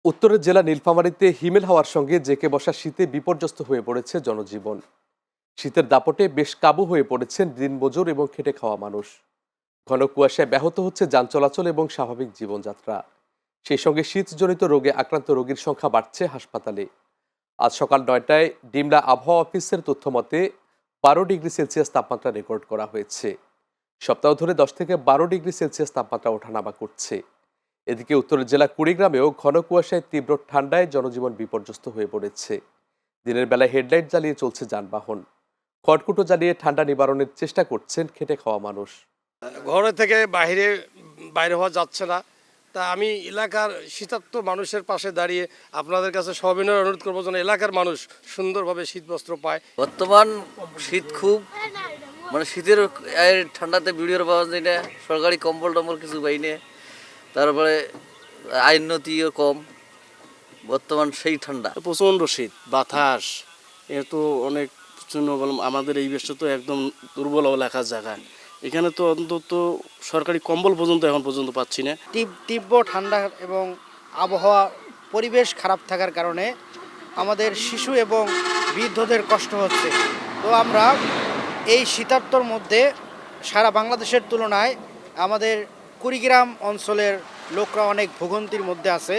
উত্তরের জেলা নীলফামারীতে হিমেল হাওয়ার সঙ্গে জেঁকে বসা শীতে বিপর্যস্ত হয়ে পড়েছে জনজীবন। শীতের দাপটে বেশ কাবু হয়ে পড়েছেন দিনমজুর এবং খেটে খাওয়া মানুষ। ঘন কুয়াশায় ব্যাহত হচ্ছে যান চলাচল এবং স্বাভাবিক জীবনযাত্রা। সেই সঙ্গে শীতজনিত রোগে আক্রান্ত রোগীর সংখ্যা বাড়ছে হাসপাতালে। আজ সকাল 9টায় ডিমলা আবহাওয়া অফিসের তথ্য মতে 12 ডিগ্রি সেলসিয়াস তাপমাত্রা রেকর্ড করা হয়েছে। সপ্তাহ ধরে 10 থেকে 12 ডিগ্রি সেলসিয়াস তাপমাত্রা ওঠানামা করছে। এদিকে উত্তরের জেলা কুড়িগ্রামেও ঘন কুয়াশায় তীব্র ঠান্ডায় জনজীবন বিপর্যস্ত হয়ে পড়েছে। দিনের বেলায় হেডলাইট জ্বালিয়ে চলছে যানবাহন। খড়কুটো জ্বালিয়ে ঠান্ডা নিবারণের চেষ্টা করছেন খেটে খাওয়া মানুষ। ঘরে থেকে বাইরে হওয়া যাচ্ছে না। তা আমি এলাকার শীতার্ত মানুষের পাশে দাঁড়িয়ে আপনাদের কাছে সবিনয় অনুরোধ করবো যেন এলাকার মানুষ সুন্দরভাবে শীত বস্ত্র পায়। বর্তমান শীত খুব শীতের ঠান্ডাতে ভিডিওর পাওয়া যায় না, সরকারি কম্বল টম্বল কিছু পাই না, তারপরে আইনতিও কম, বর্তমান সেই ঠান্ডা। প্রচণ্ড শীত বাতাস, এ তো অনেক জন্য আমাদের এই বেশটা তো একদম দুর্বল এলাকার জায়গা। এখানে তো অন্তত সরকারি কম্বল পর্যন্ত এখন পর্যন্ত পাচ্ছি না। তীব্র ঠান্ডা এবং আবহাওয়া পরিবেশ খারাপ থাকার কারণে আমাদের শিশু এবং বৃদ্ধদের কষ্ট হচ্ছে। তো আমরা এই শীতার্তর মধ্যে সারা বাংলাদেশের তুলনায় আমাদের কুড়িগ্রাম অঞ্চলের লোকরা অনেক ভোগান্তির মধ্যে আছে।